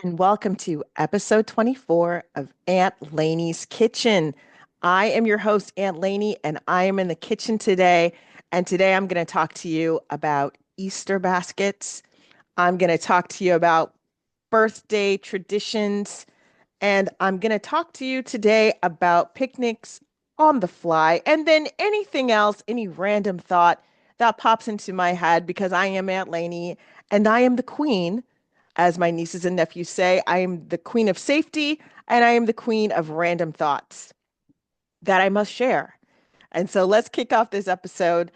and welcome to episode 24 of Aunt Lainey's Kitchen. I am your host, Aunt Lainey, and I am in the kitchen today. And today I'm going to talk to you about Easter baskets. I'm going to talk to you about birthday traditions, and I'm going to talk to you today about picnics on the fly, and then anything else, any random thought that pops into my head because I am Aunt Lainey and I am the queen, as my nieces and nephews say. I am the queen of safety and I am the queen of random thoughts that I must share. And so let's kick off this episode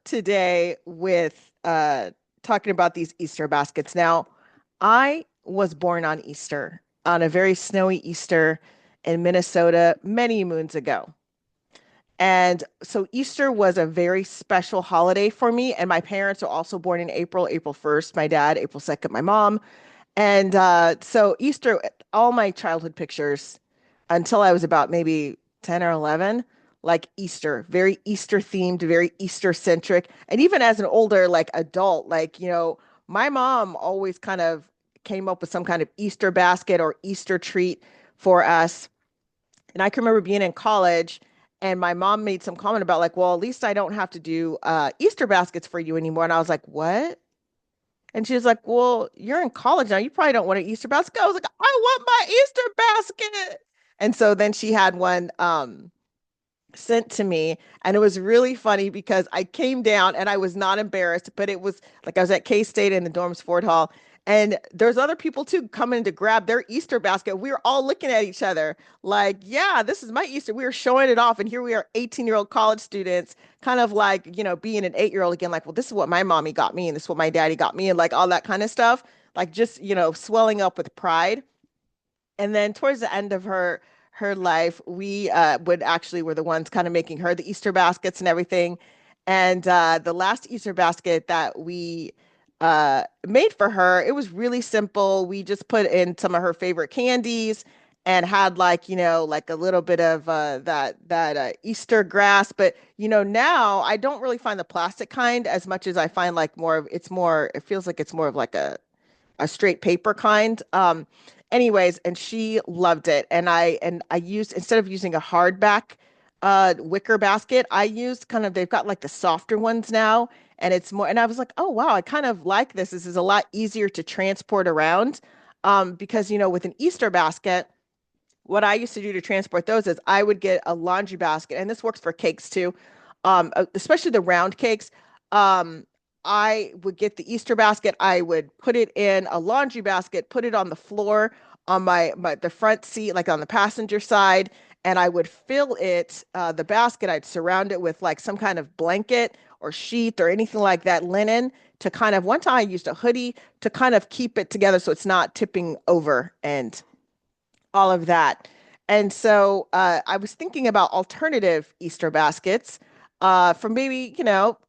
today with talking about these Easter baskets. Now, I was born on Easter, on a very snowy Easter in Minnesota many moons ago. And so Easter was a very special holiday for me. And my parents are also born in April, April 1st, my dad, April 2nd, my mom. And so Easter, all my childhood pictures until I was about maybe 10 or 11, like Easter, very Easter themed, very Easter centric. And even as an older, like adult, my mom always kind of came up with some kind of Easter basket or Easter treat for us. And I can remember being in college and my mom made some comment about like, well, at least I don't have to do Easter baskets for you anymore. And I was like, what? And she was like, well, you're in college now. You probably don't want an Easter basket. I was like, I want my Easter basket. And so then she had one sent to me. And it was really funny because I came down and I was not embarrassed, but it was like I was at K-State in the dorms, Ford Hall. And there's other people too coming to grab their Easter basket. We were all looking at each other like, yeah, this is my Easter. We were showing it off. And here we are, 18-year-old college students, kind of like, being an 8-year-old again, like, well, this is what my mommy got me, and this is what my daddy got me, and like all that kind of stuff. Like just, swelling up with pride. And then towards the end of her life, we would actually were the ones kind of making her the Easter baskets and everything. And the last Easter basket that we made for her, it was really simple. We just put in some of her favorite candies and had like, like a little bit of that Easter grass. But now I don't really find the plastic kind as much as I find like more of it's more. It feels like it's more of like a straight paper kind. Anyways, and she loved it. And I used instead of using a hardback wicker basket, I used kind of they've got like the softer ones now, and it's more. And I was like, oh wow, I kind of like this. This is a lot easier to transport around. Because with an Easter basket, what I used to do to transport those is I would get a laundry basket, and this works for cakes too, especially the round cakes. Um, I would get the Easter basket. I would put it in a laundry basket, put it on the floor on my the front seat, like on the passenger side, and I would fill it, the basket. I'd surround it with like some kind of blanket or sheet or anything like that, linen, to kind of one time I used a hoodie to kind of keep it together so it's not tipping over and all of that. And so I was thinking about alternative Easter baskets for maybe,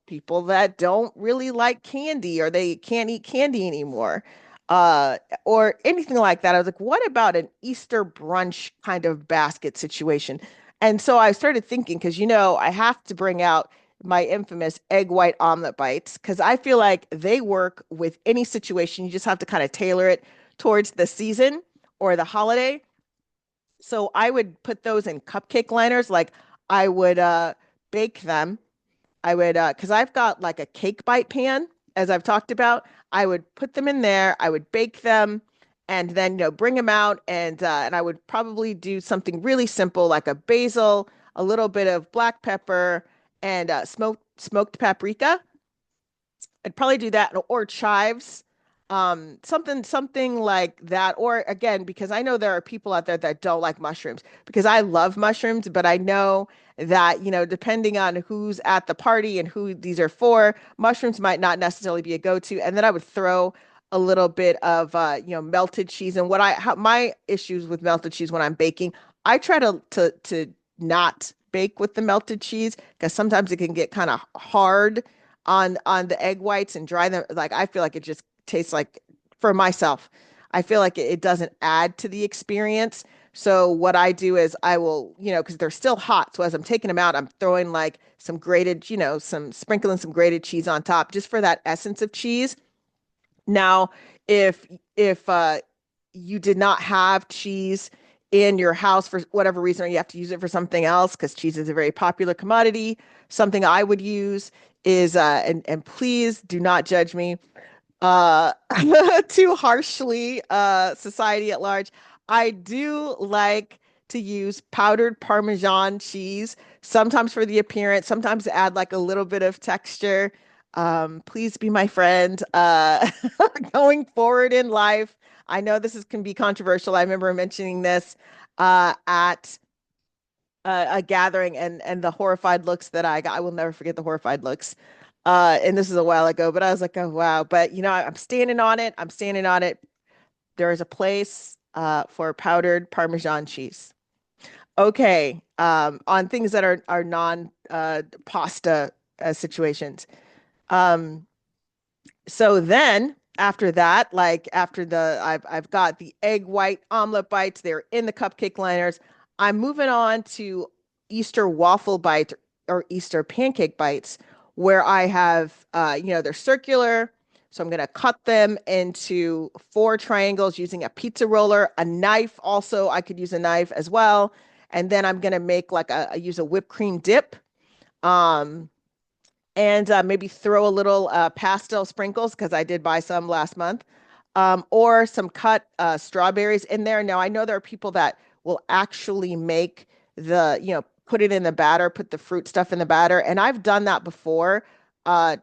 people that don't really like candy or they can't eat candy anymore, or anything like that. I was like, what about an Easter brunch kind of basket situation? And so I started thinking, because, I have to bring out my infamous egg white omelet bites because I feel like they work with any situation. You just have to kind of tailor it towards the season or the holiday. So I would put those in cupcake liners. Like I would bake them. I would because I've got like a cake bite pan, as I've talked about. I would put them in there. I would bake them, and then bring them out, and I would probably do something really simple like a basil, a little bit of black pepper, and smoked paprika. I'd probably do that or chives, something like that. Or again, because I know there are people out there that don't like mushrooms because I love mushrooms, but I know that, depending on who's at the party and who these are for, mushrooms might not necessarily be a go-to. And then I would throw a little bit of, melted cheese. And my issues with melted cheese when I'm baking, I try to not bake with the melted cheese because sometimes it can get kind of hard on the egg whites and dry them. Like I feel like it just tastes like, for myself, I feel like it doesn't add to the experience. So what I do is I will, because they're still hot. So as I'm taking them out, I'm throwing like some grated, some sprinkling some grated cheese on top just for that essence of cheese. Now, if you did not have cheese in your house for whatever reason, or you have to use it for something else because cheese is a very popular commodity. Something I would use is, and please do not judge me uh too harshly, society at large. I do like to use powdered Parmesan cheese, sometimes for the appearance, sometimes to add like a little bit of texture. Please be my friend going forward in life. I know this can be controversial. I remember mentioning this at a gathering, and the horrified looks that I got. I will never forget the horrified looks. And this is a while ago, but I was like, oh wow. But I'm standing on it. I'm standing on it. There is a place for powdered Parmesan cheese. Okay. On things that are non pasta situations. Um, so then after that, like after I've got the egg white omelet bites, they're in the cupcake liners. I'm moving on to Easter waffle bites or Easter pancake bites, where I have they're circular. So I'm gonna cut them into four triangles using a pizza roller, a knife. Also, I could use a knife as well. And then I'm gonna make like use a whipped cream dip. Um, and maybe throw a little pastel sprinkles because I did buy some last month, or some cut strawberries in there. Now, I know there are people that will actually make put it in the batter, put the fruit stuff in the batter, and I've done that before. I've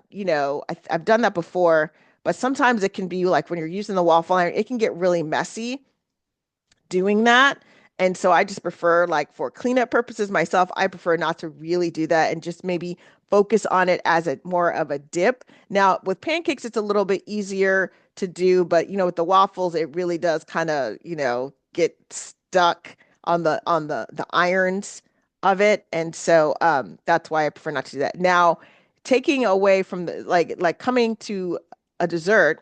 done that before, but sometimes it can be like when you're using the waffle iron, it can get really messy doing that. And so I just prefer, like, for cleanup purposes myself, I prefer not to really do that and just maybe focus on it as a more of a dip. Now, with pancakes, it's a little bit easier to do, but with the waffles, it really does kind of, get stuck on the irons of it. And so that's why I prefer not to do that. Now, taking away from the like coming to a dessert,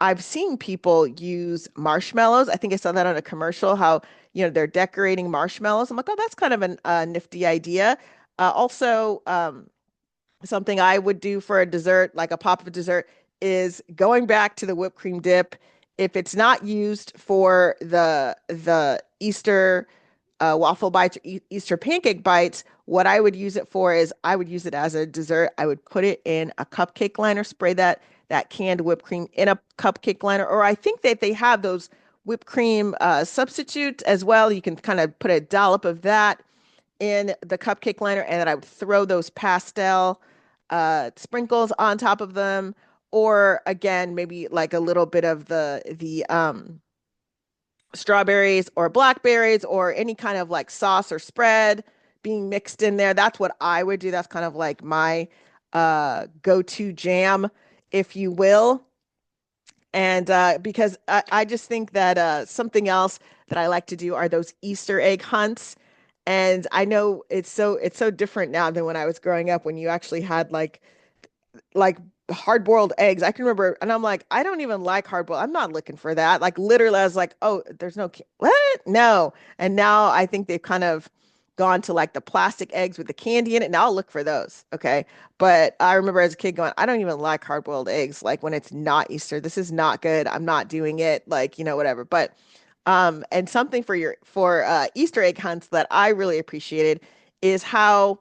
I've seen people use marshmallows. I think I saw that on a commercial, how, they're decorating marshmallows. I'm like, oh, that's kind of a nifty idea. Also, something I would do for a dessert, like a pop of dessert, is going back to the whipped cream dip. If it's not used for the Easter waffle bites or Easter pancake bites, what I would use it for is I would use it as a dessert. I would put it in a cupcake liner, spray that canned whipped cream in a cupcake liner, or I think that they have those whipped cream substitutes as well. You can kind of put a dollop of that in the cupcake liner, and then I would throw those pastel sprinkles on top of them, or again, maybe like a little bit of the strawberries or blackberries or any kind of like sauce or spread being mixed in there. That's what I would do. That's kind of like my go-to jam, if you will. And because I just think that something else that I like to do are those Easter egg hunts. And I know it's so different now than when I was growing up, when you actually had like hard-boiled eggs. I can remember, and I'm like, I don't even like hard-boiled. I'm not looking for that. Like literally, I was like, oh, there's no what? No. And now I think they've kind of gone to like the plastic eggs with the candy in it. Now I'll look for those. Okay. But I remember as a kid going, I don't even like hard-boiled eggs. Like when it's not Easter, this is not good. I'm not doing it. Like, whatever. But and something for Easter egg hunts that I really appreciated is how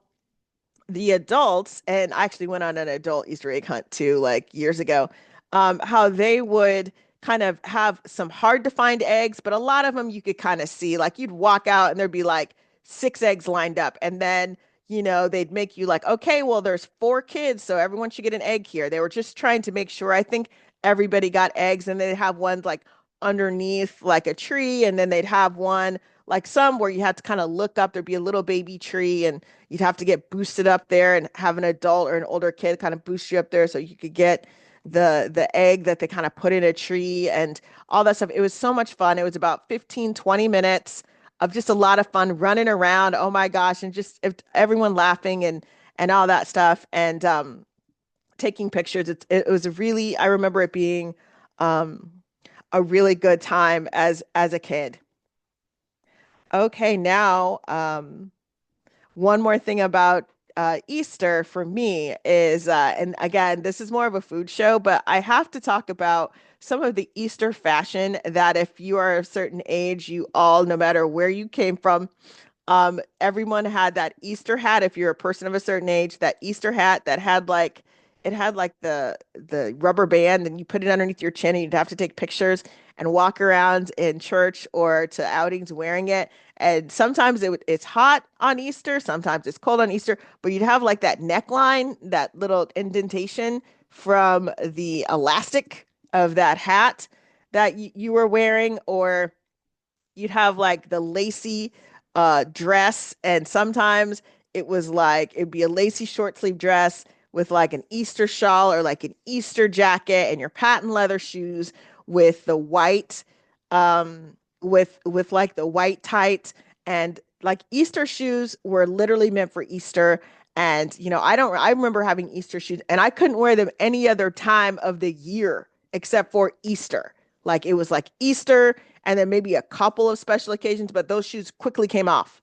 the adults, and I actually went on an adult Easter egg hunt too, like years ago, how they would kind of have some hard to find eggs, but a lot of them you could kind of see. Like you'd walk out and there'd be like six eggs lined up, and then they'd make you like, okay, well, there's four kids, so everyone should get an egg here. They were just trying to make sure. I think everybody got eggs, and they'd have ones like underneath like a tree, and then they'd have one like some where you had to kind of look up. There'd be a little baby tree, and you'd have to get boosted up there and have an adult or an older kid kind of boost you up there so you could get the egg that they kind of put in a tree and all that stuff. It was so much fun. It was about 15-20 minutes of just a lot of fun running around. Oh my gosh, and just everyone laughing and all that stuff, and taking pictures. It was really, I remember it being um a really good time as a kid. Okay, now one more thing about Easter for me is, and again, this is more of a food show, but I have to talk about some of the Easter fashion that if you are a certain age, you all, no matter where you came from, everyone had that Easter hat. If you're a person of a certain age, that Easter hat that had like it had like the rubber band, and you put it underneath your chin, and you'd have to take pictures and walk around in church or to outings wearing it. And sometimes it's hot on Easter, sometimes it's cold on Easter, but you'd have like that neckline, that little indentation from the elastic of that hat that you were wearing, or you'd have like the lacy dress, and sometimes it was like it'd be a lacy short sleeve dress with like an Easter shawl or like an Easter jacket and your patent leather shoes with the white with like the white tights, and like Easter shoes were literally meant for Easter. And I remember having Easter shoes and I couldn't wear them any other time of the year except for Easter. Like it was like Easter and then maybe a couple of special occasions, but those shoes quickly came off.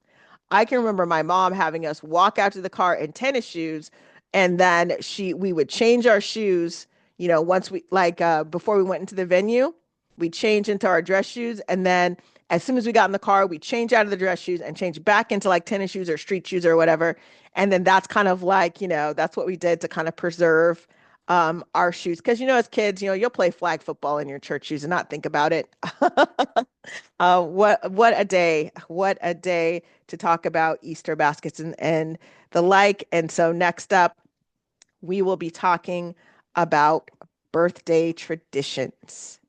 I can remember my mom having us walk out to the car in tennis shoes, and then we would change our shoes, once we like before we went into the venue, we change into our dress shoes, and then as soon as we got in the car, we change out of the dress shoes and change back into like tennis shoes or street shoes or whatever. And then that's kind of like, that's what we did to kind of preserve our shoes. Because as kids, you'll play flag football in your church shoes and not think about it. What a day. What a day to talk about Easter baskets and the like. And so next up, we will be talking about birthday traditions.